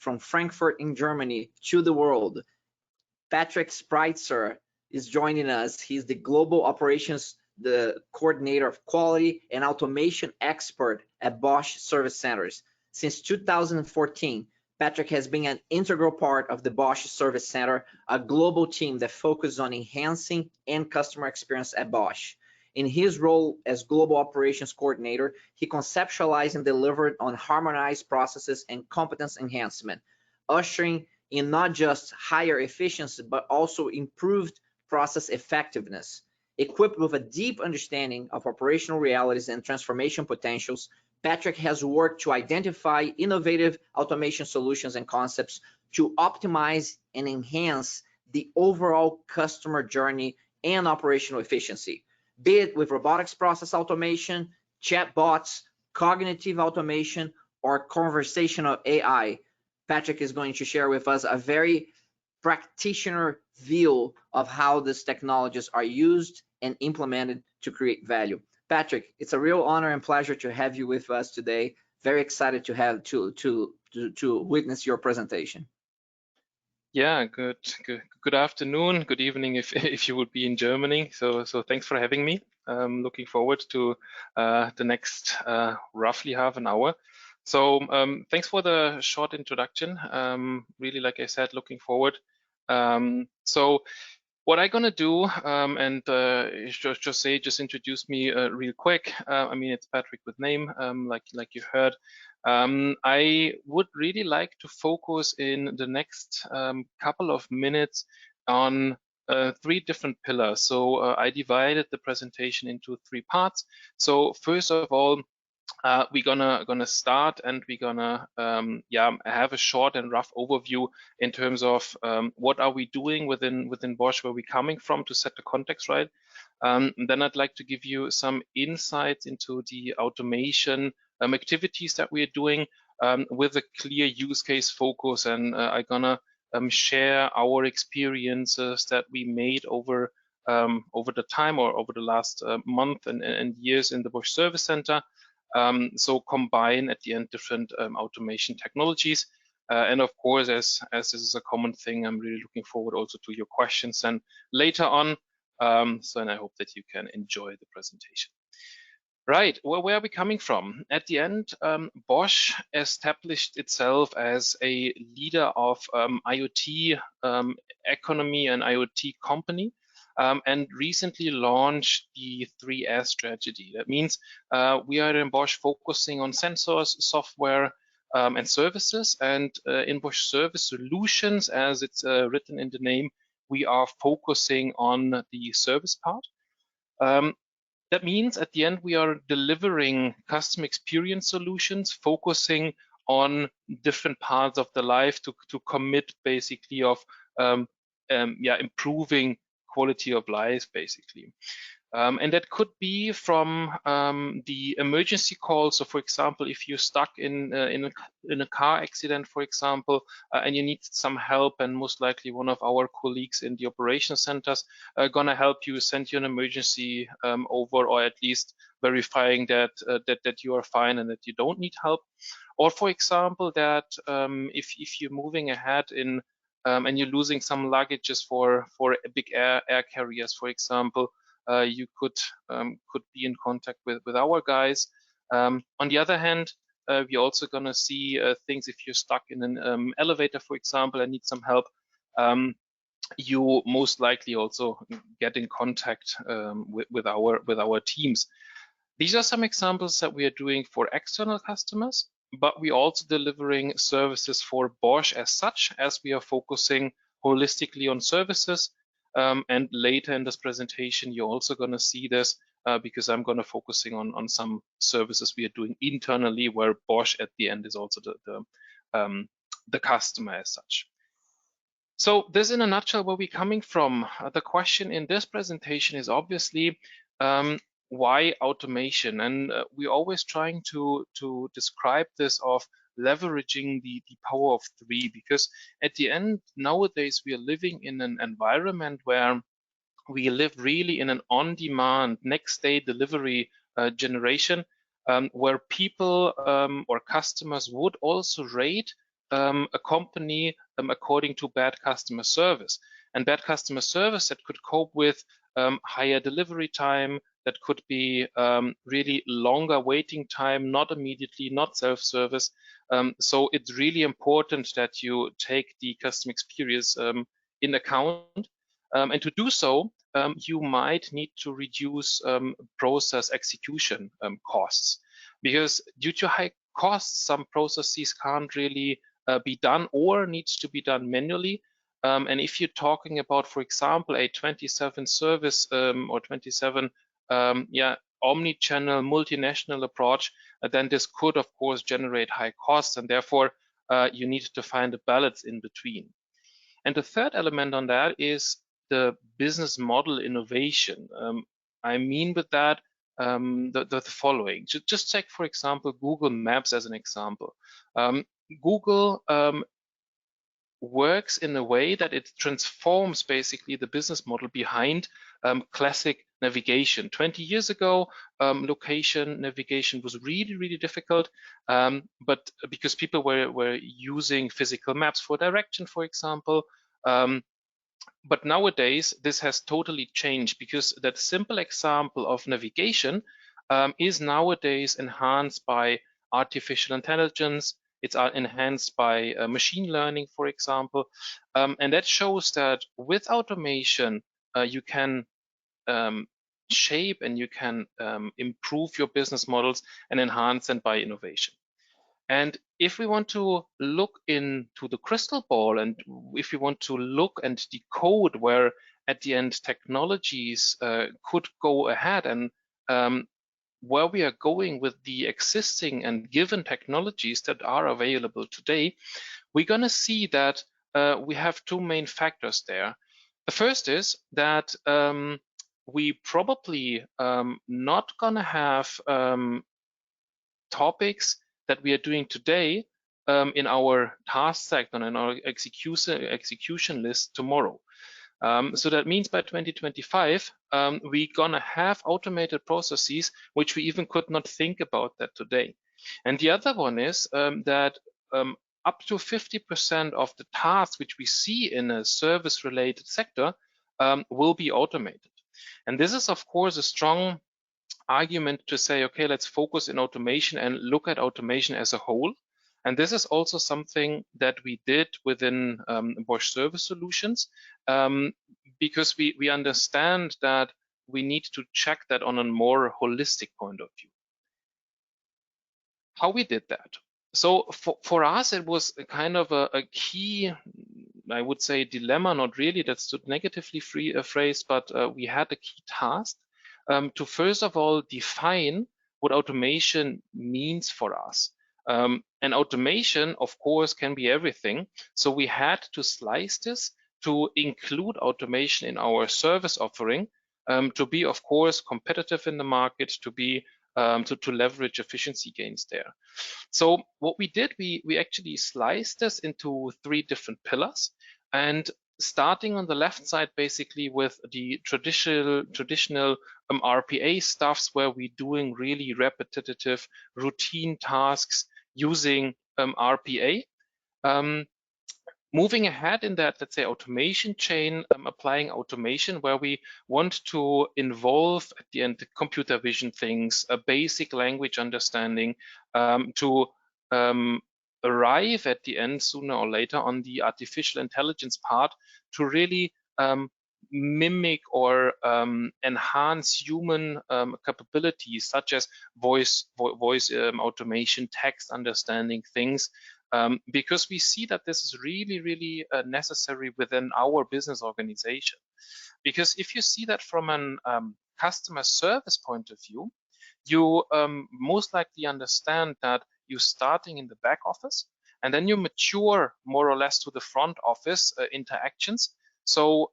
from Frankfurt in Germany to the world. Patrik Spreitzer is joining us. He's the Global Operations, the Coordinator of Quality and Automation Expert at Bosch Service Centers. Since 2014, Patrik has been an integral part of the Bosch Service Center, a global team that focuses on enhancing end customer experience at Bosch. In his role as Global Operations Coordinator, he conceptualized and delivered on harmonized processes and competence enhancement, ushering in not just higher efficiency, but also improved process effectiveness. Equipped with a deep understanding of operational realities and transformation potentials, Patrik has worked to identify innovative automation solutions and concepts to optimize and enhance the overall customer journey and operational efficiency, be it with robotics process automation, chatbots, cognitive automation, or conversational AI. Patrik is going to share with us a very practitioner view of how these technologies are used and implemented to create value. Patrik, it's a real honor and pleasure to have you with us today. Very excited to have to witness your presentation. Yeah, good afternoon, good evening if you would be in Germany. So thanks for having me. Looking forward to the next roughly half an hour. So thanks for the short introduction. Really, like I said, looking forward. So what I'm gonna do, and just introduce me real quick. I mean, it's Patrik with name, like you heard. I would really like to focus in the next couple of minutes on 3 different pillars. So I divided the presentation into 3 parts. So first of all, we're gonna start and we're gonna have a short and rough overview in terms of what are we doing within Bosch, where we're coming from, to set the context right. Then I'd like to give you some insights into the automation activities that we're doing with a clear use case focus, and I'm gonna share our experiences that we made over the time or over the last month and years in the Bosch Service Center. So combine at the end different automation technologies, and of course, as this is a common thing, I'm really looking forward also to your questions and later on. And I hope that you can enjoy the presentation. Right, well, where are we coming from? At the end, Bosch established itself as a leader of IoT economy and IoT company. And recently launched the 3S strategy. That means we are in Bosch focusing on sensors, software, and services. And in Bosch Service Solutions, as it's written in the name, we are focusing on the service part. That means at the end, we are delivering custom experience solutions, focusing on different parts of the life to commit basically of improving quality of life, basically. And that could be from the emergency call. So, for example, if you're stuck in a car accident, for example, and you need some help, and most likely one of our colleagues in the operation centers are gonna help you, send you an emergency over, or at least verifying that you are fine and that you don't need help. Or, for example, that if you're moving ahead in and you're losing some luggages for big air carriers, for example, you could be in contact with our guys. On the other hand, we're also gonna see things if you're stuck in an elevator, for example, and need some help. You most likely also get in contact with our teams. These are some examples that we are doing for external customers, but we're also delivering services for Bosch as such, as we are focusing holistically on services. And later in this presentation, you're also going to see this because I'm going to focusing on some services we are doing internally, where Bosch at the end is also the customer as such. So this in a nutshell where we're coming from. The question in this presentation is obviously why automation? And we're always trying to describe this of leveraging the power of 3, because at the end, nowadays, we are living in an environment where we live really in an on-demand, next-day delivery generation, where people or customers would also rate a company according to bad customer service. And bad customer service that could cope with higher delivery time, that could be really longer waiting time, not immediately, not self-service. So it's really important that you take the customer experience in account. And to do so, you might need to reduce process execution costs, because due to high costs, some processes can't really be done or needs to be done manually. And if you're talking about, for example, a 27 service or 27 omni-channel multinational approach, then this could, of course, generate high costs, and therefore you need to find a balance in between. And the third element on that is the business model innovation. I mean with that the following. Just take, for example, Google Maps as an example. Google works in a way that it transforms basically the business model behind classic navigation. 20 years ago, location navigation was really, really difficult, but because people were using physical maps for direction, for example. But nowadays, this has totally changed, because that simple example of navigation is nowadays enhanced by artificial intelligence. It's enhanced by machine learning, for example. And that shows that with automation, you can shape and you can improve your business models and enhance them by innovation. And if we want to look into the crystal ball, and if we want to look and decode where at the end technologies could go ahead, and where we are going with the existing and given technologies that are available today, we're going to see that we have two main factors there. The first is that we probably not going to have topics that we are doing today in our task sector and in our execution list tomorrow. So that means by 2025, we're gonna have automated processes which we even could not think about that today. And the other one is that up to 50% of the tasks which we see in a service-related sector will be automated. And this is, of course, a strong argument to say, okay, let's focus in automation and look at automation as a whole. And this is also something that we did within Bosch Service Solutions, because we understand that we need to check that on a more holistic point of view. How we did that? So for us, it was a kind of a key, I would say, dilemma, not really, that's too negatively phrased, but we had a key task to first of all define what automation means for us. And automation, of course, can be everything. So we had to slice this to include automation in our service offering, to be, of course, competitive in the market, to be to leverage efficiency gains there. So what we did, we actually sliced this into 3 different pillars, and starting on the left side, basically with the traditional RPA stuffs, where we're doing really repetitive routine tasks using RPA. Moving ahead in that, let's say, automation chain, applying automation where we want to involve at the end the computer vision things, a basic language understanding, to arrive at the end sooner or later on the artificial intelligence part to really mimic or enhance human capabilities such as voice automation, text understanding things, because we see that this is really necessary within our business organization. Because if you see that from an customer service point of view, you most likely understand that you're starting in the back office and then you mature more or less to the front office interactions. So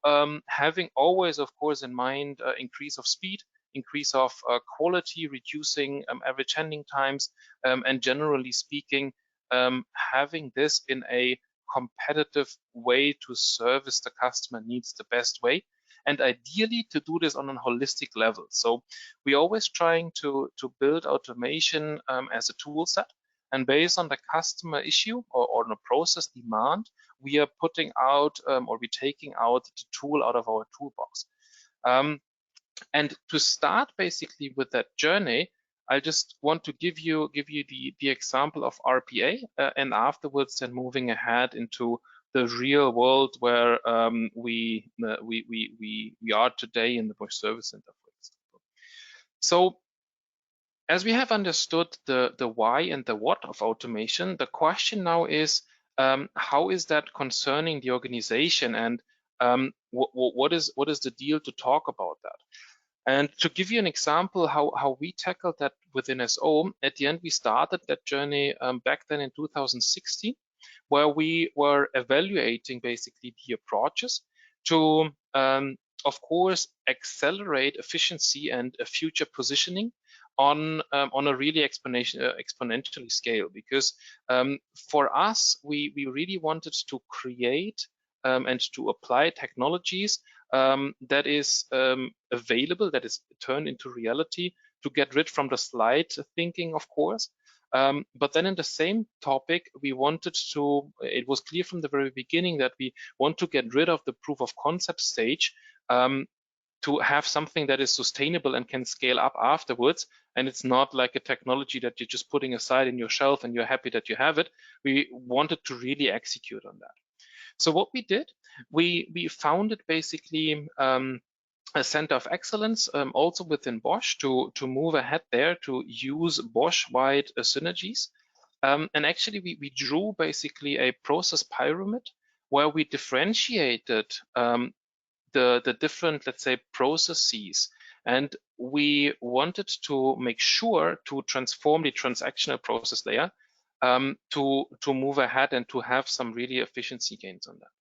having always, of course, in mind increase of speed, increase of quality, reducing average handling times, and generally speaking, having this in a competitive way to service the customer needs the best way, and ideally to do this on a holistic level. So we're always trying to build automation as a tool set, and based on the customer issue or the process demand, we are putting out or we taking out the tool out of our toolbox. And to start basically with that journey, I just want to give you the example of RPA, and afterwards then moving ahead into the real world where we are today in the Bosch Service Center, for example. So as we have understood the why and the what of automation, the question now is how is that concerning the organization, and what is the deal to talk about that? And to give you an example how we tackled that within SO, at the end we started that journey back then in 2016, where we were evaluating basically the approaches to, of course, accelerate efficiency and future positioning on a really exponentially scale. Because for us, we really wanted to create and to apply technologies that is available, that is turned into reality, to get rid from the slide thinking, of course. But then in the same topic, we wanted to, it was clear from the very beginning that we want to get rid of the proof of concept stage to have something that is sustainable and can scale up afterwards. And it's not like a technology that you're just putting aside in your shelf and you're happy that you have it. We wanted to really execute on that. So what we did, we founded basically a center of excellence also within Bosch to move ahead there, to use Bosch-wide synergies. And actually we drew basically a process pyramid where we differentiated the different, let's say, processes. And we wanted to make sure to transform the transactional process layer to move ahead and to have some really efficiency gains on that.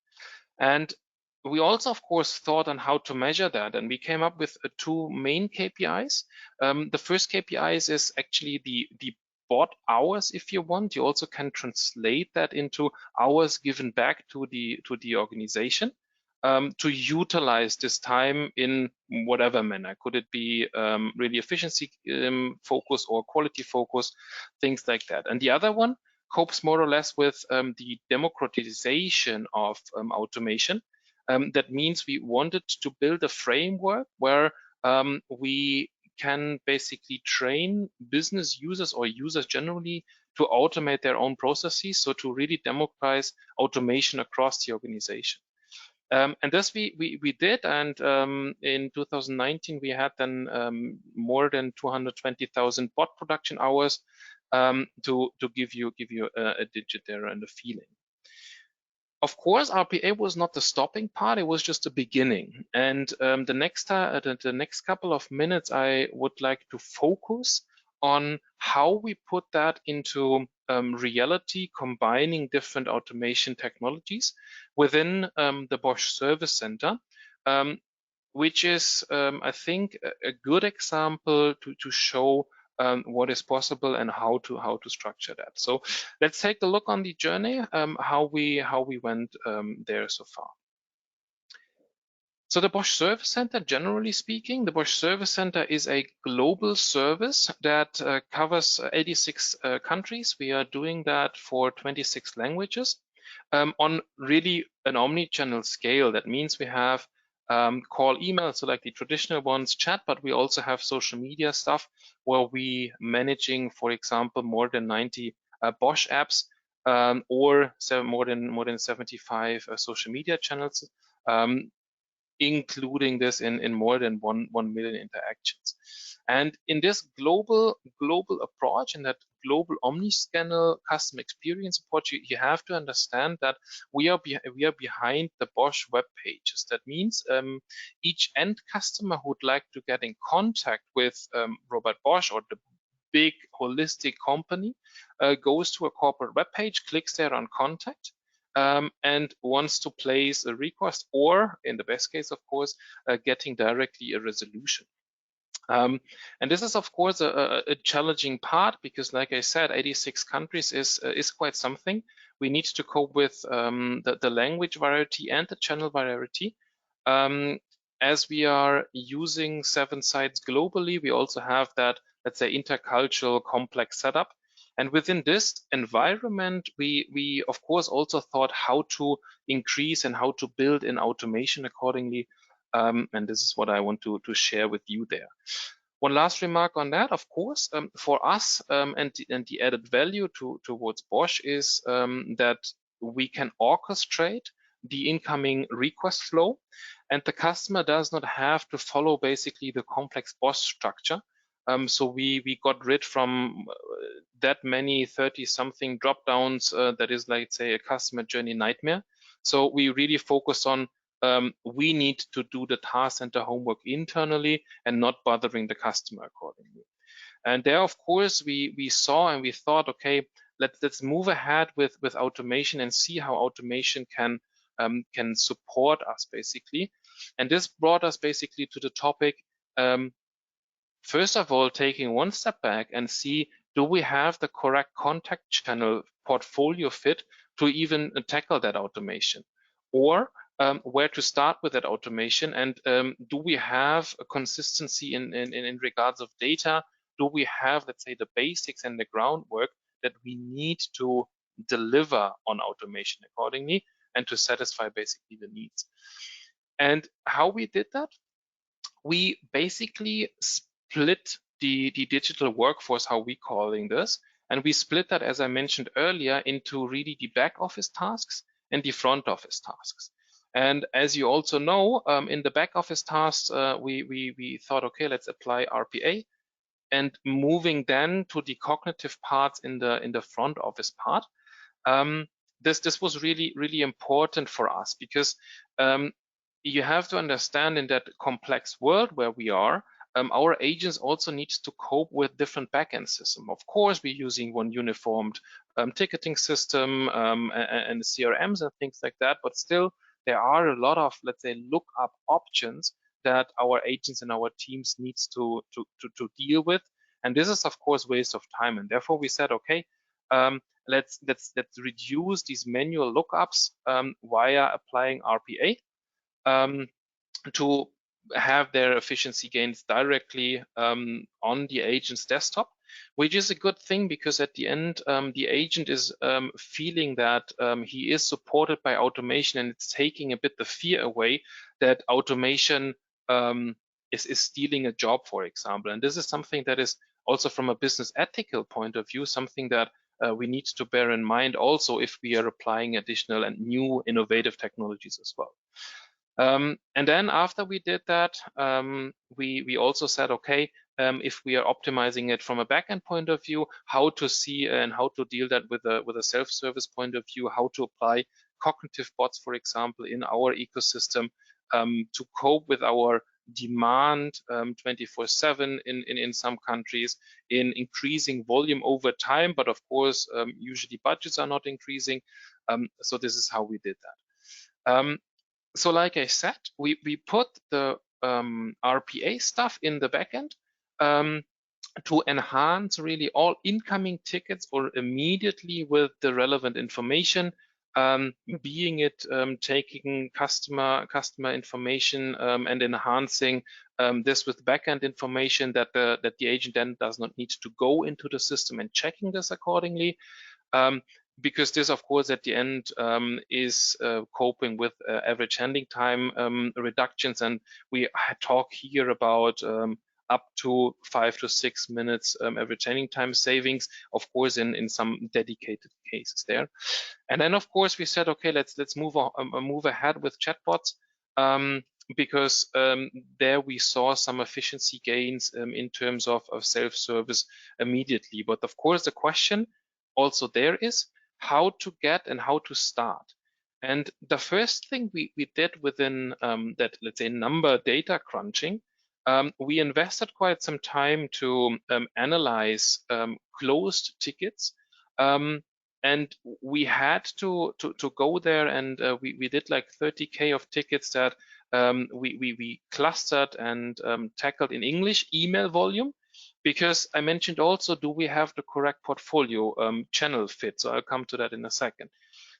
And we also, of course, thought on how to measure that, and we came up with two main KPIs. The first KPI is actually the bot hours, if you want. You also can translate that into hours given back to the organization to utilize this time in whatever manner. Could it be really efficiency focus or quality focus, things like that. And the other one copes more or less with the democratization of automation. That means we wanted to build a framework where we can basically train business users or users generally to automate their own processes, so to really democratize automation across the organization. And this we did, and in 2019 we had then more than 220,000 bot production hours to give you a digit there and a feeling. Of course, RPA was not the stopping part; it was just the beginning. And the next couple of minutes, I would like to focus on how we put that into reality, combining different automation technologies within the Bosch Service Center, which is, I think, a good example to show what is possible and how to structure that. So let's take a look on the journey, how we went there so far. So the Bosch Service Center, generally speaking, the Bosch Service Center is a global service that covers 86 countries. We are doing that for 26 languages on really an omni-channel scale. That means we have call, email, so like the traditional ones, chat, but we also have social media stuff where we managing, for example, more than 90 Bosch apps or more than 75 social media channels, including this in more than 1 million interactions. And in this global approach, in that global omni-channel customer experience approach, you have to understand that we are behind the Bosch web pages. That means each end customer who would like to get in contact with Robert Bosch or the big holistic company goes to a corporate web page, clicks there on contact, and wants to place a request, or in the best case, of course, getting directly a resolution. And this is, of course, a challenging part because, like I said, 86 countries is quite something. We need to cope with the language variety and the channel variety. As we are using 7 sites globally, we also have that, let's say, intercultural complex setup. And within this environment, we of course also thought how to increase and how to build in automation accordingly. And this is what I want to share with you there. One last remark on that, of course, for us and the added value towards Bosch is that we can orchestrate the incoming request flow, and the customer does not have to follow basically the complex Bosch structure. So we got rid from that many 30-something drop downs that is, like, say, a customer journey nightmare. So we really focus on we need to do the task and the homework internally and not bothering the customer accordingly. And there, of course, we saw and we thought, okay, let's move ahead with automation and see how automation can support us basically. And this brought us basically to the topic, first of all, taking one step back and see, do we have the correct contact channel portfolio fit to even tackle that automation? Or where to start with that automation, and do we have a consistency in regards of data? Do we have, let's say, the basics and the groundwork that we need to deliver on automation accordingly and to satisfy basically the needs? And how we did that? We basically split the digital workforce, how we calling this, and we split that, as I mentioned earlier, into really the back office tasks and the front office tasks. And as you also know, in the back office tasks, we thought, okay, let's apply RPA, and moving then to the cognitive parts in the front office part. This was really important for us, because you have to understand, in that complex world where we are, our agents also need to cope with different backend systems. Of course, we're using one uniformed ticketing system and CRMs and things like that, but still there are a lot of, let's say, lookup options that our agents and our teams needs to deal with. And this is, of course, waste of time. And therefore we said, okay, let's reduce these manual lookups via applying RPA to have their efficiency gains directly on the agent's desktop, which is a good thing, because at the end, the agent is feeling that he is supported by automation, and it's taking a bit the fear away that automation is stealing a job, for example. And this is something that is also, from a business ethical point of view, something that we need to bear in mind also if we are applying additional and new innovative technologies as well. And then after we did that, we also said, okay, if we are optimizing it from a backend point of view, how to see and how to deal that with a self-service point of view, how to apply cognitive bots, for example, in our ecosystem to cope with our demand 24/7 in some countries, in increasing volume over time, but of course, usually budgets are not increasing. So this is how we did that. So like I said, we put the RPA stuff in the backend to enhance really all incoming tickets, or immediately with the relevant information, being it taking customer information and enhancing this with backend information that the agent then does not need to go into the system and checking this accordingly. Because this, of course, at the end is coping with average handling time reductions, and we talk here about up to 5 to 6 minutes average handling time savings, of course, in some dedicated cases there. And then, of course, we said, okay, let's move ahead with chatbots, because there we saw some efficiency gains in terms of self-service immediately. But of course, the question also there is how to get and how to start. And the first thing we did within that, let's say, number data crunching, we invested quite some time to analyze closed tickets. And we had to go there, and we did like 30K of tickets that we clustered and tackled in English email volume. Because I mentioned also, do we have the correct portfolio channel fit? So I'll come to that in a second.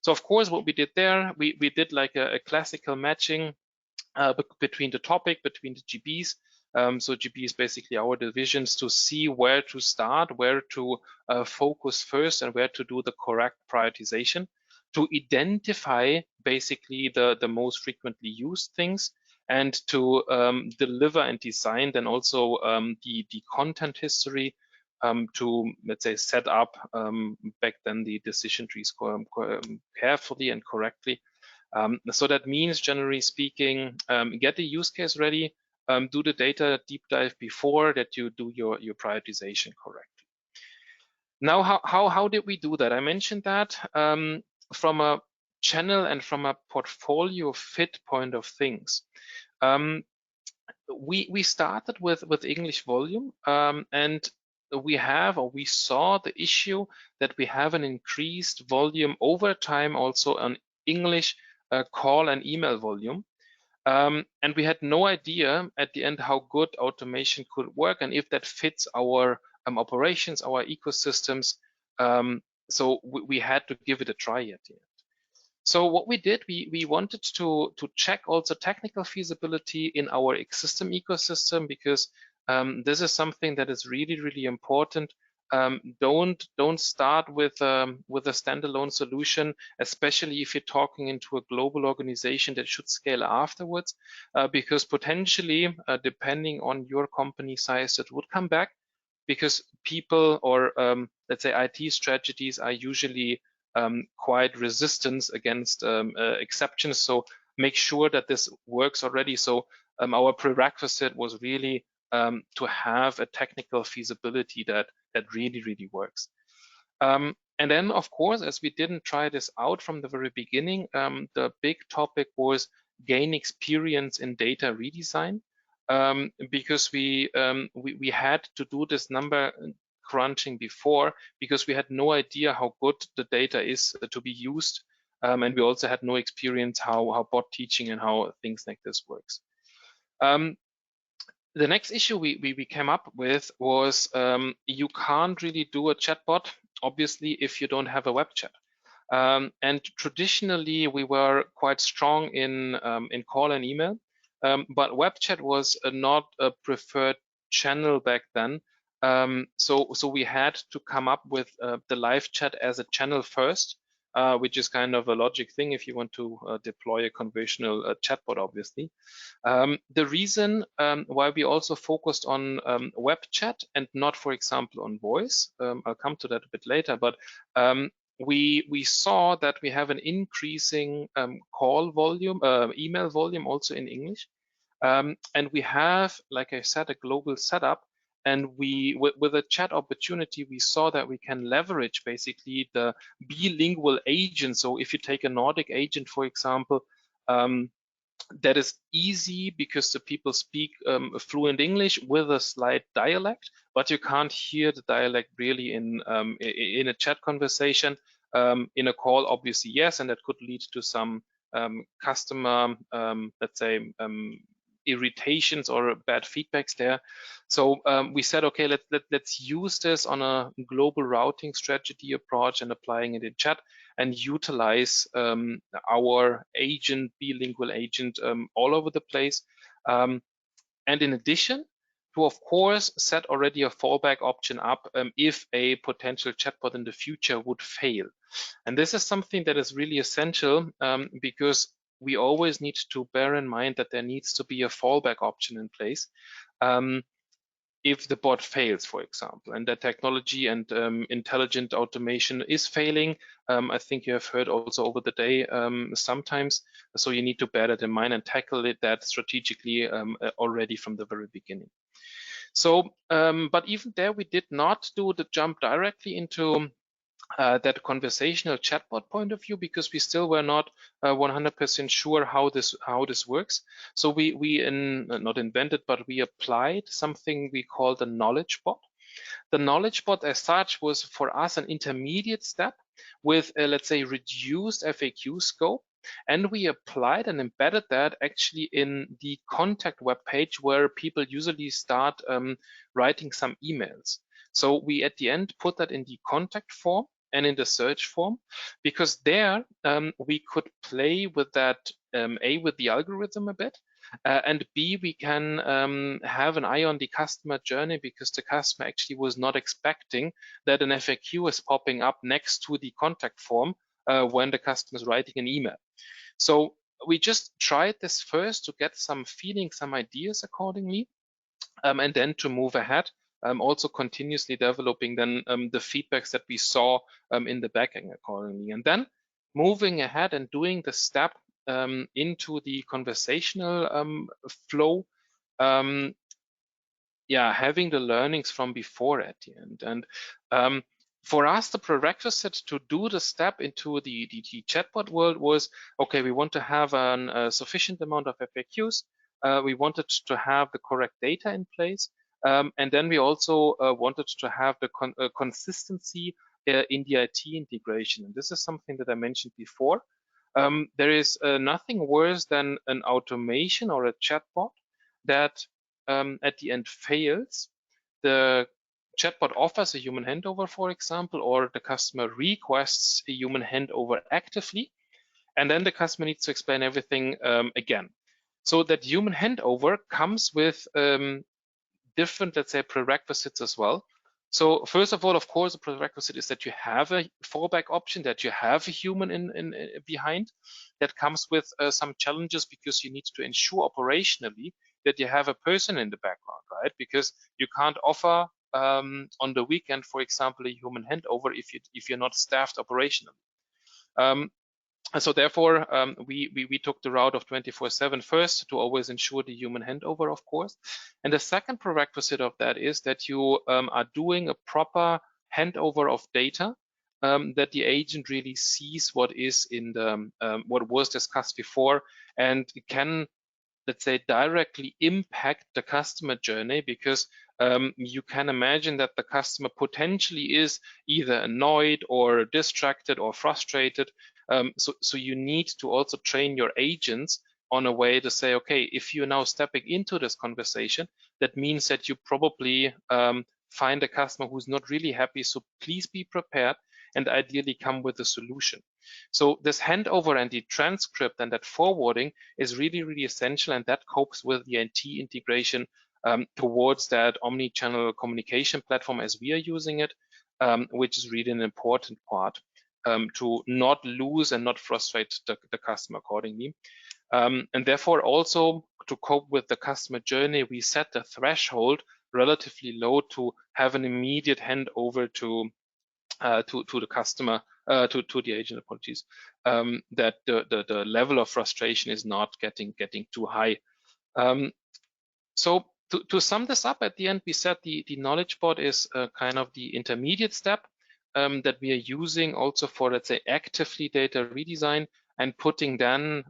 So of course, what we did there, we did like a classical matching between the topic, between the GBs, So GP is basically our divisions to see where to start, where to focus first, and where to do the correct prioritization, to identify basically the most frequently used things, and to deliver and design then also the content history to, let's say, set up back then the decision trees carefully and correctly. So that means, generally speaking, get the use case ready, do the data deep dive before that you do your prioritization correctly. Now, how did we do that? I mentioned that from a channel and from a portfolio fit point of things. We started with English volume, and we saw the issue that we have an increased volume over time also on English call and email volume. And we had no idea at the end how good automation could work and if that fits our operations, our ecosystems. So we had to give it a try at the end. So what we did, we wanted to check also technical feasibility in our existing ecosystem, because this is something that is really, really important. Don't start with a standalone solution, especially if you're talking into a global organization that should scale afterwards, because potentially, depending on your company size, it would come back, because people or let's say IT strategies are usually quite resistant against exceptions. So make sure that this works already. So our prerequisite was really to have a technical feasibility that really, really works. And then, of course, as we didn't try this out from the very beginning, the big topic was gain experience in data redesign, because we had to do this number crunching before, because we had no idea how good the data is to be used, and we also had no experience how bot teaching and how things like this works. The next issue we came up with was you can't really do a chatbot, obviously, if you don't have a web chat. And traditionally, we were quite strong in call and email, but web chat was not a preferred channel back then. So we had to come up with the live chat as a channel first, which is kind of a logic thing if you want to deploy a conventional chatbot, obviously. The reason why we also focused on web chat and not, for example, on voice, I'll come to that a bit later, but we saw that we have an increasing call volume, email volume also in English. And we have, like I said, a global setup. And with a chat opportunity, we saw that we can leverage basically the bilingual agent. So if you take a Nordic agent, for example, that is easy because the people speak fluent English with a slight dialect, but you can't hear the dialect really in a chat conversation. In a call, obviously, yes, and that could lead to some customer, let's say, irritations or bad feedbacks there. So we said, okay, let's use this on a global routing strategy approach and applying it in chat, and utilize our agent, bilingual agent, all over the place. And in addition to, of course, set already a fallback option up if a potential chatbot in the future would fail. And this is something that is really essential because we always need to bear in mind that there needs to be a fallback option in place if the bot fails, for example, and that technology and intelligent automation is failing. I think you have heard also over the day sometimes, so you need to bear that in mind and tackle that strategically already from the very beginning. So, but even there, we did not do the jump directly into that conversational chatbot point of view, because we still were not 100% sure how this works. So we not invented, but we applied something we call the knowledge bot. The knowledge bot as such was for us an intermediate step with let's say reduced FAQ scope, and we applied and embedded that actually in the contact web page where people usually start writing some emails. So we at the end put that in the contact form and in the search form, because there we could play with that with the algorithm a bit, and B, we can have an eye on the customer journey, because the customer actually was not expecting that an FAQ is popping up next to the contact form when the customer is writing an email. So we just tried this first to get some feeling, some ideas accordingly, and then to move ahead, also continuously developing then the feedbacks that we saw in the backend accordingly. And then moving ahead and doing the step into the conversational flow, having the learnings from before at the end. And for us, the prerequisite to do the step into the chatbot world was, okay, we want to have a sufficient amount of FAQs. We wanted to have the correct data in place. And then we also wanted to have the consistency in the IT integration. And this is something that I mentioned before. There is nothing worse than an automation or a chatbot that at the end fails. The chatbot offers a human handover, for example, or the customer requests a human handover actively, and then the customer needs to explain everything again. So that human handover comes with different, let's say, prerequisites as well. So first of all, of course, the prerequisite is that you have a fallback option, that you have a human in behind. That comes with some challenges, because you need to ensure operationally that you have a person in the background, right? Because you can't offer on the weekend, for example, a human handover if you're not staffed operationally. And so therefore, we took the route of 24/7 first to always ensure the human handover, of course. And the second prerequisite of that is that you are doing a proper handover of data, that the agent really sees what is in the what was discussed before, and can, let's say, directly impact the customer journey, because you can imagine that the customer potentially is either annoyed or distracted or frustrated. So you need to also train your agents on a way to say, okay, if you're now stepping into this conversation, that means that you probably find a customer who's not really happy. So please be prepared and ideally come with a solution. So this handover and the transcript and that forwarding is really, really essential, and that copes with the IT integration towards that omni-channel communication platform as we are using it, which is really an important part to not lose and not frustrate the customer accordingly. And therefore also to cope with the customer journey, we set the threshold relatively low to have an immediate handover to the customer, to the agent, apologies, that the level of frustration is not getting too high. So to sum this up, at the end, we said the knowledge bot is kind of the intermediate step that we are using also for, let's say, actively data redesign and putting then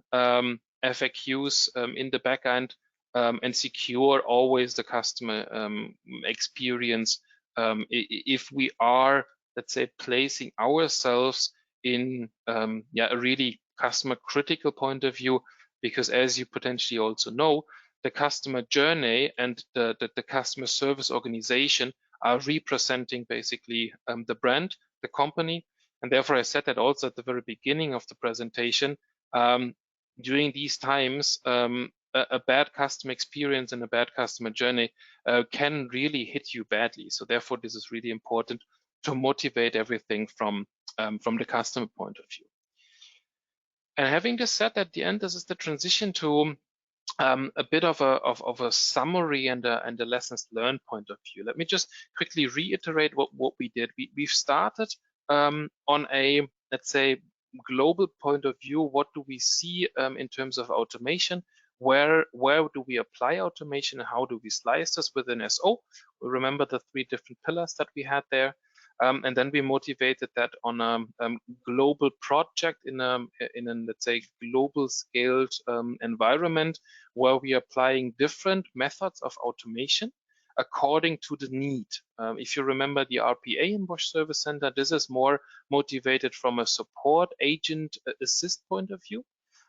FAQs in the backend and secure always the customer experience if we are, let's say, placing ourselves in a really customer critical point of view, because as you potentially also know, the customer journey and the customer service organization are representing basically the brand, the company. And therefore I said that also at the very beginning of the presentation, during these times, a bad customer experience and a bad customer journey can really hit you badly. So therefore this is really important to motivate everything from the customer point of view. And having this said, at the end, this is the transition to a bit of a summary and a lessons learned point of view. Let me just quickly reiterate what we did. We've started on a, let's say, global point of view. What do we see in terms of automation? Where do we apply automation, and how do we slice this within SO? We remember the 3 different pillars that we had there. And then we motivated that on a global project in a let's say global scaled environment, where we are applying different methods of automation according to the need. If you remember the RPA in Bosch Service Center, this is more motivated from a support agent assist point of view.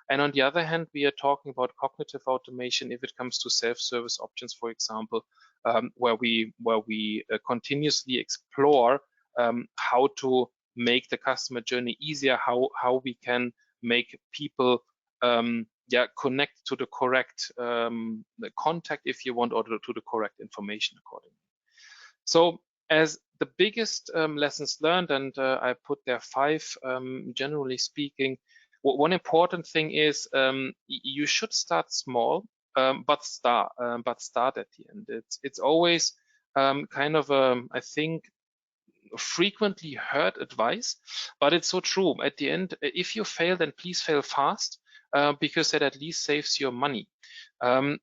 And on the other hand, we are talking about cognitive automation if it comes to self-service options, for example, where we continuously explore how to make the customer journey easier, how we can make people connect to the correct the contact if you want, or to the correct information accordingly. So as the biggest lessons learned, and I put there 5, generally speaking, one important thing is you should start small, but start at the end. It's always kind of I think frequently heard advice, but it's so true. At the end, if you fail, then please fail fast, because that at least saves your money.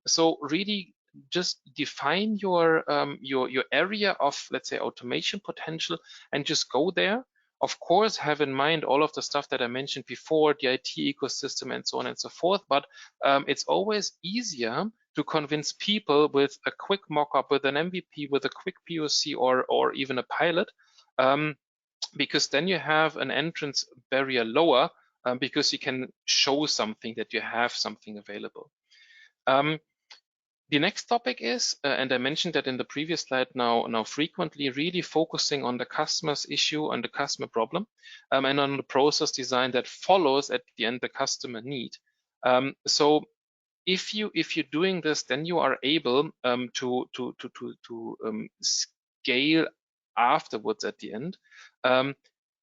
So really just define your area of, let's say, automation potential, and just go there. Of course, have in mind all of the stuff that I mentioned before, the IT ecosystem and so on and so forth, but it's always easier to convince people with a quick mock-up, with an MVP, with a quick POC, or even a pilot, because then you have an entrance barrier lower, because you can show something, that you have something available. The next topic is, and I mentioned that in the previous slide now frequently, really focusing on the customer's issue and the customer problem, and on the process design that follows at the end the customer need. So if you're doing this, then you are able to scale afterwards at the end.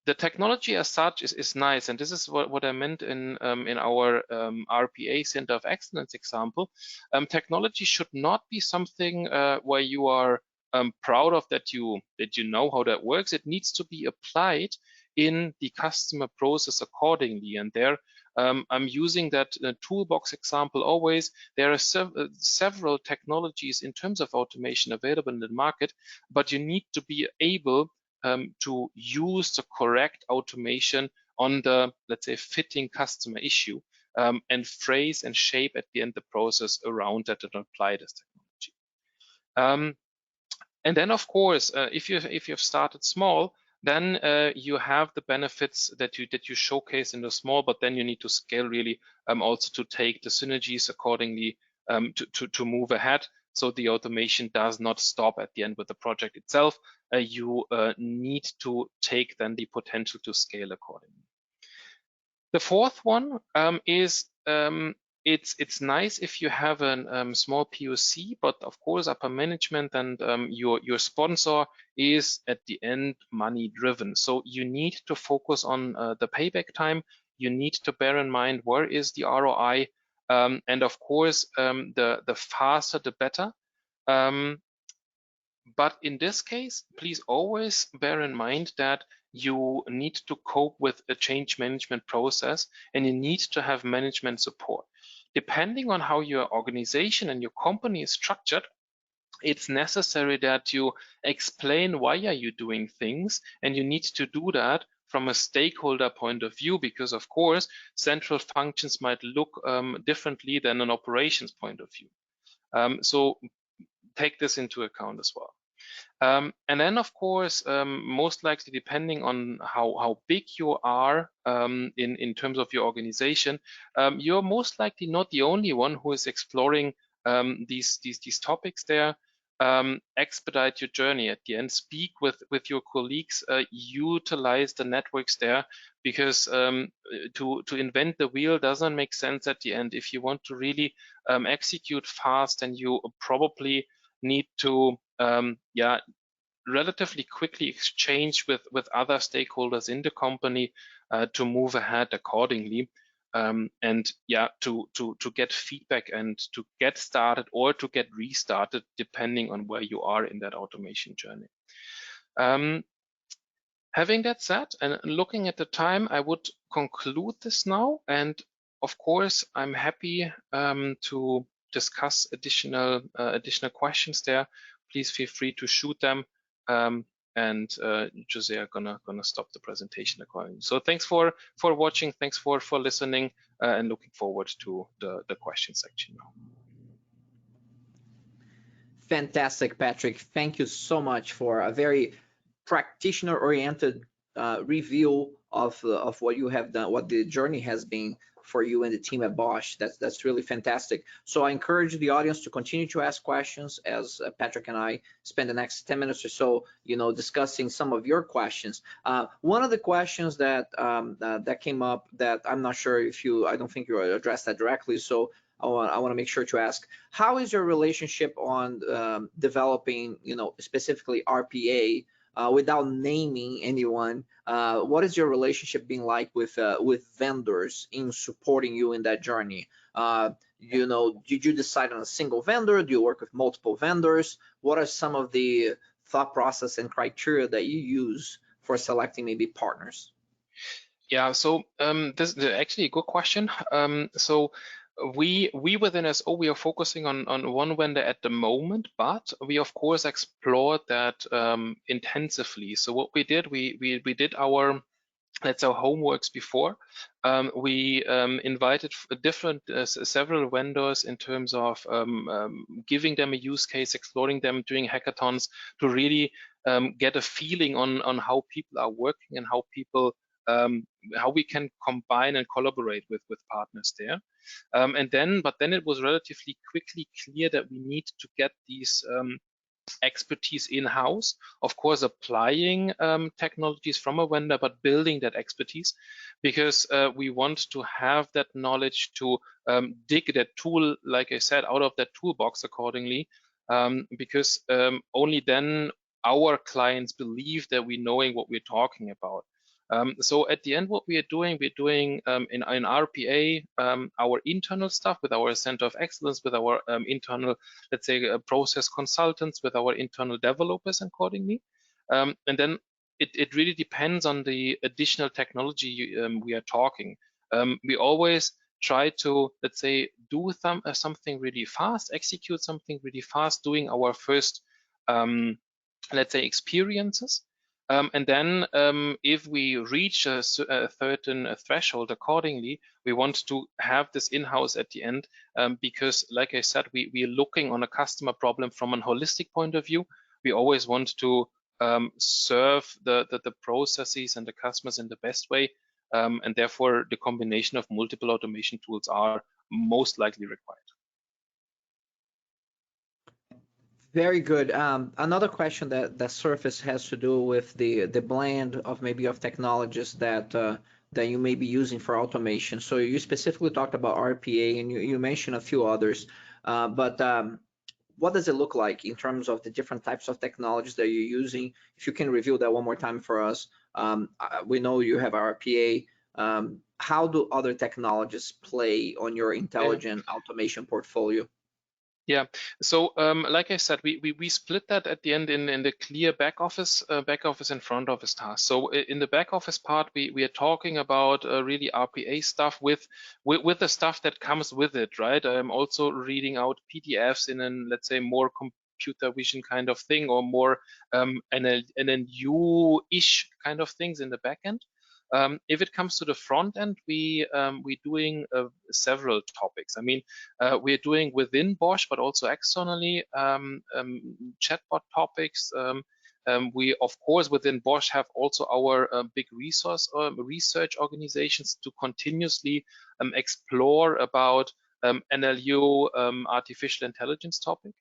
The technology as such is nice, and this is what I meant in our RPA Center of Excellence example. Technology should not be something where you are proud of, that you know how that works. It needs to be applied in the customer process accordingly, and there I'm using that toolbox example always. There are several technologies in terms of automation available in the market, but you need to be able to use the correct automation on the, let's say, fitting customer issue, and phrase and shape at the end the process around that and apply this technology. And then, of course, if you've started small, then you have the benefits that you showcase in the small, but then you need to scale really also to take the synergies accordingly, to move ahead. So the automation does not stop at the end with the project itself. You need to take then the potential to scale accordingly. The fourth one is it's nice if you have a small POC, but of course upper management and your sponsor is at the end money driven. So you need to focus on the payback time. You need to bear in mind where is the ROI, and of course the faster the better. But in this case, please always bear in mind that you need to cope with a change management process, and you need to have management support. Depending on how your organization and your company is structured, it's necessary that you explain why are you doing things, and you need to do that from a stakeholder point of view, because of course central functions might look differently than an operations point of view. So take this into account as well. And then, of course, most likely, depending on how big you are in terms of your organization, you're most likely not the only one who is exploring these topics there. Expedite your journey at the end. Speak with your colleagues. Utilize the networks there, because to invent the wheel doesn't make sense at the end. If you want to really execute fast, then you probably need to relatively quickly exchange with other stakeholders in the company to move ahead accordingly, and to get feedback and to get started or to get restarted, depending on where you are in that automation journey. Having that said, and looking at the time, I would conclude this now, and of course I'm happy to discuss additional questions there. Please feel free to shoot them, and Jose are gonna stop the presentation accordingly. So thanks for watching, thanks for listening, and looking forward to the question section now. Fantastic, Patrik. Thank you so much for a very practitioner-oriented review of what you have done, what the journey has been for you and the team at Bosch. That's really fantastic. So I encourage the audience to continue to ask questions as Patrik and I spend the next 10 minutes or so, discussing some of your questions. One of the questions that that came up that I'm not sure if I don't think you addressed that directly. So I want to make sure to ask, how is your relationship on developing, specifically RPA, without naming anyone? What is your relationship being like with vendors in supporting you in that journey? Did you decide on a single vendor? Do you work with multiple vendors? What are some of the thought process and criteria that you use for selecting maybe partners? Yeah, so this is actually a good question. So we within SO, we are focusing on one vendor at the moment, but we of course explored that intensively. So what we did, we did our, let's say, homeworks before. We invited several vendors in terms of giving them a use case, exploring them, doing hackathons to really get a feeling on how people are working and how people how we can combine and collaborate with partners there. But then it was relatively quickly clear that we need to get these expertise in-house, of course applying technologies from a vendor, but building that expertise, because we want to have that knowledge to dig that tool, like I said, out of that toolbox accordingly, because only then our clients believe that we're knowing what we're talking about. So at the end, what we're doing in RPA, our internal stuff with our center of excellence, with our internal, let's say, process consultants, with our internal developers accordingly. And then it really depends on the additional technology we are talking. We always try to, let's say, do something really fast, execute something really fast, doing our first, let's say, experiences. And then if we reach a certain threshold accordingly, we want to have this in-house at the end, because like I said, we are looking on a customer problem from a holistic point of view. We always want to serve the processes and the customers in the best way. And therefore, the combination of multiple automation tools are most likely required. Very good. Another question that surfaced has to do with the blend of maybe of technologies that that you may be using for automation. So you specifically talked about RPA, and you mentioned a few others, but what does it look like in terms of the different types of technologies that you're using? If you can review that one more time for us. We know you have RPA. How do other technologies play on your intelligent automation portfolio? Yeah, so like I said, we split that at the end in the clear back office and front office tasks. So in the back office part, we are talking about really RPA stuff with the stuff that comes with it, right? I'm also reading out PDFs in an, let's say, more computer vision kind of thing, or more NLU-ish kind of things in the back end. If it comes to the front end, we're doing several topics. I mean, we're doing within Bosch, but also externally, chatbot topics. We, of course, within Bosch have also our big research organizations to continuously explore about NLU, artificial intelligence topic.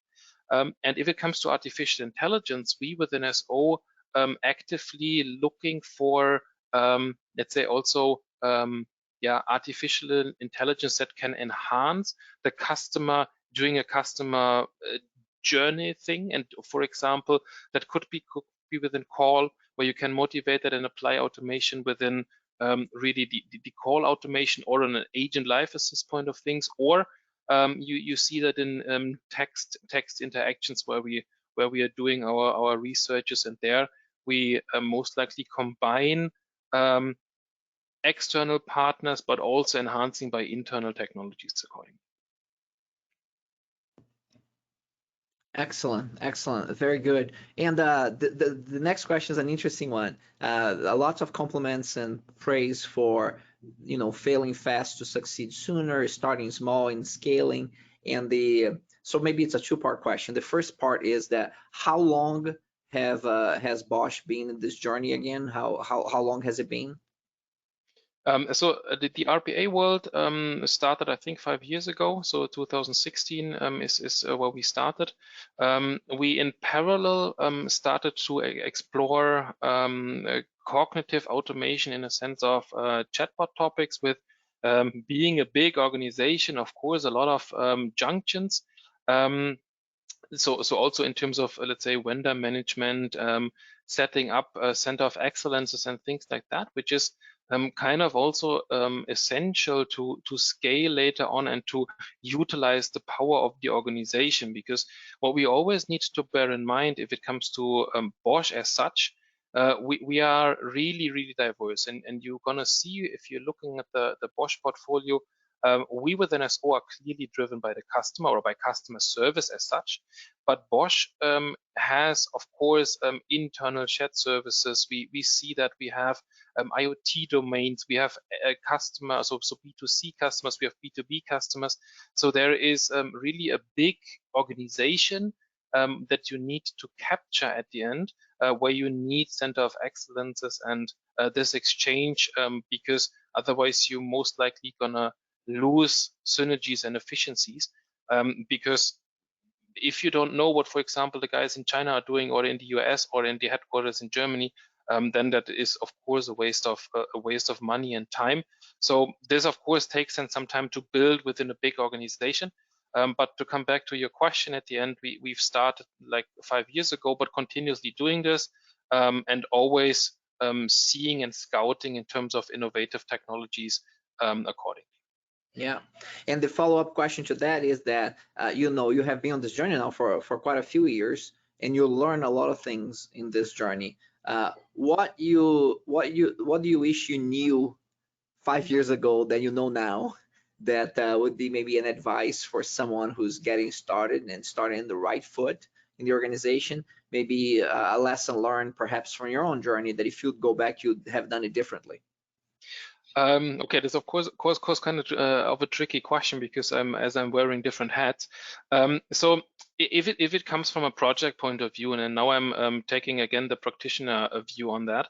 And if it comes to artificial intelligence, we within SO actively looking for let's say also artificial intelligence that can enhance the customer during a customer journey thing. And for example, that could be within call, where you can motivate that and apply automation within really the call automation, or on an agent life assist point of things, or you see that in text interactions where we are doing our researches, and there we most likely combine external partners, but also enhancing by internal technologies accordingly. Excellent, excellent, very good. And the next question is an interesting one. Lots of compliments and praise for failing fast to succeed sooner, starting small and scaling. And so maybe it's a two-part question. The first part is that how long has Bosch been in this journey again? How long has it been? The RPA world started, I think, 5 years ago. So 2016 is where we started. We, in parallel, started to explore cognitive automation in a sense of chatbot topics. With being a big organization, of course, a lot of junctions. So also in terms of, let's say, vendor management, setting up a center of excellences and things like that, which is kind of also essential to scale later on and to utilize the power of the organization. Because what we always need to bear in mind if it comes to Bosch as such, we are really diverse, and you're gonna see, if you're looking at the Bosch portfolio, we within SO are clearly driven by the customer or by customer service as such, but Bosch has, of course, internal shared services. We see that we have IoT domains, we have customers, so B2C customers, we have B2B customers. So there is really a big organization that you need to capture at the end, where you need center of excellences and this exchange, because otherwise you're most likely gonna lose synergies and efficiencies, because if you don't know what, for example, the guys in China are doing, or in the US, or in the headquarters in Germany, then that is, of course, a waste of money and time. So this, of course, takes some time to build within a big organization. But to come back to your question at the end, we've started like 5 years ago, but continuously doing this, and always seeing and scouting in terms of innovative technologies accordingly. Yeah, and the follow-up question to that is that you have been on this journey now for quite a few years, and you learn a lot of things in this journey. What do you wish you knew 5 years ago that you know now, that would be maybe an advice for someone who's getting started and starting in the right foot in the organization? Maybe a lesson learned perhaps from your own journey that if you'd go back, you'd have done it differently. Okay, this of course kind of a tricky question, because as I'm wearing different hats. So if it comes from a project point of view, and now I'm taking again the practitioner view on that,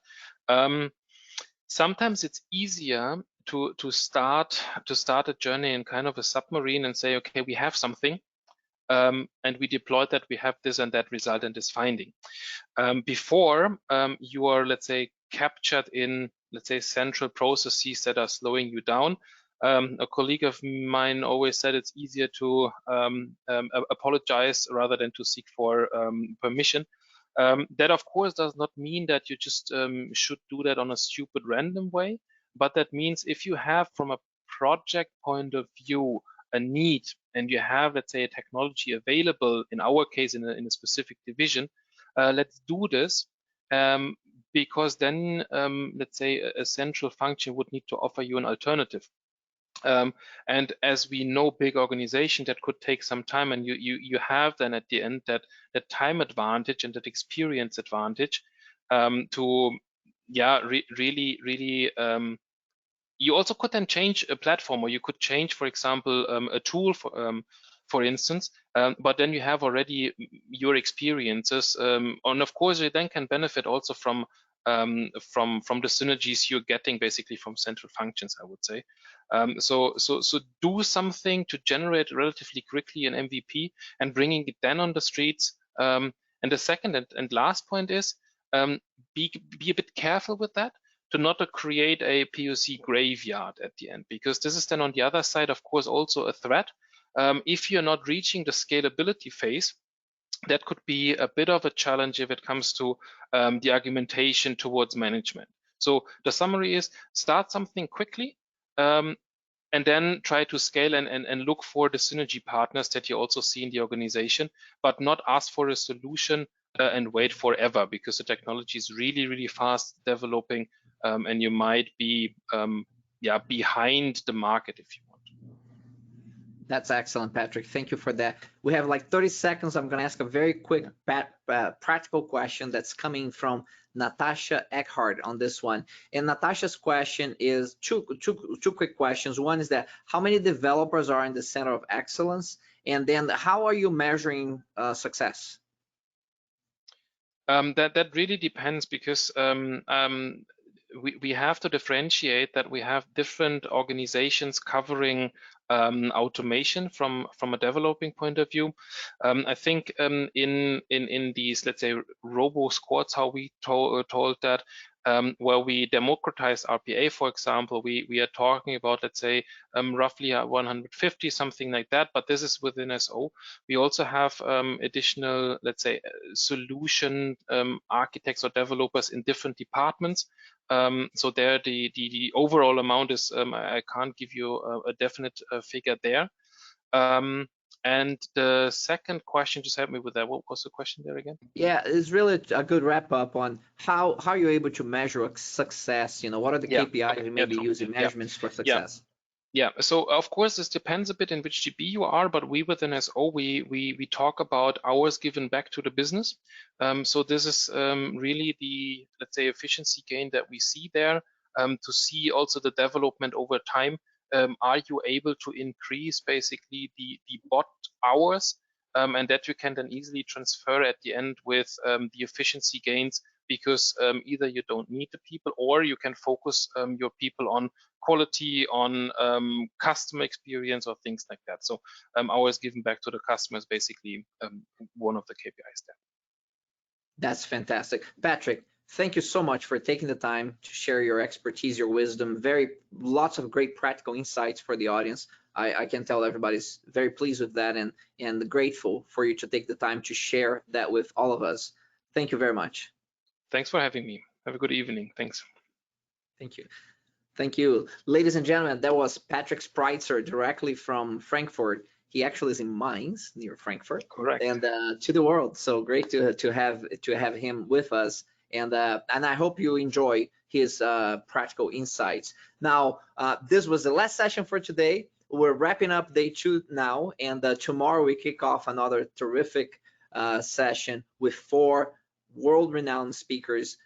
sometimes it's easier to start a journey in kind of a submarine and say, okay, we have something, and we deployed that, we have this and that result and this finding. Before you are, let's say, captured in, let's say, central processes that are slowing you down. A colleague of mine always said it's easier to apologize rather than to seek for permission. That, of course, does not mean that you just should do that on a stupid random way, but that means if you have, from a project point of view, a need, and you have, let's say, a technology available, in our case, in a specific division, let's do this, because then, let's say, a central function would need to offer you an alternative. And as we know, big organization, that could take some time, and you have then at the end that time advantage and that experience advantage to, yeah, really. You also could then change a platform, or you could change, for example, a tool for instance, but then you have already your experiences, and of course you then can benefit also from the synergies you're getting basically from central functions, I would say. So do something to generate relatively quickly an MVP and bringing it then on the streets. And the second and last point is, be a bit careful with that, to not create a POC graveyard at the end, because this is then on the other side, of course, also a threat. If you're not reaching the scalability phase, that could be a bit of a challenge if it comes to the argumentation towards management. So the summary is, start something quickly, and then try to scale and look for the synergy partners that you also see in the organization, but not ask for a solution and wait forever, because the technology is really fast developing, and you might be behind the market, if you want. That's excellent, Patrik. Thank you for that. We have like 30 seconds. I'm going to ask a very quick practical question that's coming from Natasha Eckhart on this one. And Natasha's question is two quick questions. One is that how many developers are in the Center of Excellence? And then how are you measuring success? That really depends, because we have to differentiate that we have different organizations covering automation from a developing point of view. I think in these, let's say, robo squads, how we told that, where we democratize RPA, for example, we are talking about, let's say, roughly 150, something like that, but this is within SO. We also have additional, let's say, solution architects or developers in different departments. So there, the overall amount is, I can't give you a definite figure there. And the second question, just help me with that. What was the question there again? Yeah, it's really a good wrap up on how you're able to measure a success. You know, what are the KPIs you maybe use in measurements for success? Yeah, so of course this depends a bit in which GB you are, but we within SO, we talk about hours given back to the business. So this is really the, let's say, efficiency gain that we see there, to see also the development over time. Are you able to increase basically the bot hours, and that you can then easily transfer at the end with the efficiency gains, because either you don't need the people, or you can focus your people on quality, on customer experience, or things like that. So hours given back to the customer is basically one of the KPIs there. That's fantastic. Patrik, thank you so much for taking the time to share your expertise, your wisdom, lots of great practical insights for the audience. I can tell everybody's very pleased with that, and grateful for you to take the time to share that with all of us. Thank you very much. Thanks for having me. Have a good evening. Thanks. Thank you. Thank you. Ladies and gentlemen, that was Patrik Spreitzer directly from Frankfurt. He actually is in Mainz, near Frankfurt. Correct. And to the world. So great to have him with us. And I hope you enjoy his practical insights. Now, this was the last session for today. We're wrapping up day 2 now, and tomorrow we kick off another terrific session with 4 world-renowned speakers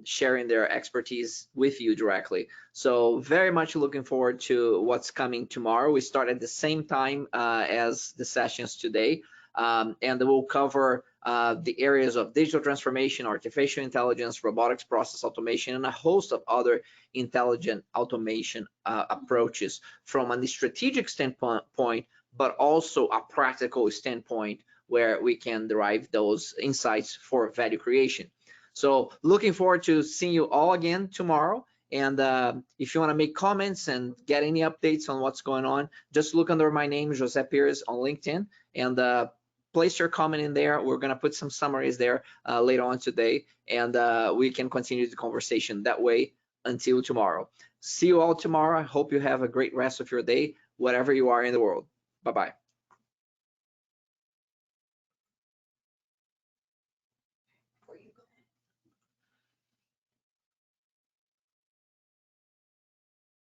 sharing their expertise with you directly. So very much looking forward to what's coming tomorrow. We start at the same time as the sessions today, and we'll cover the areas of digital transformation, artificial intelligence, robotics, process automation, and a host of other intelligent automation approaches from a strategic standpoint, but also a practical standpoint, where we can derive those insights for value creation. So looking forward to seeing you all again tomorrow. And if you want to make comments and get any updates on what's going on, just look under my name, Jose Pires, on LinkedIn, and place your comment in there. We're going to put some summaries there later on today, and we can continue the conversation that way until tomorrow. See you all tomorrow. I hope you have a great rest of your day, wherever you are in the world. Bye-bye.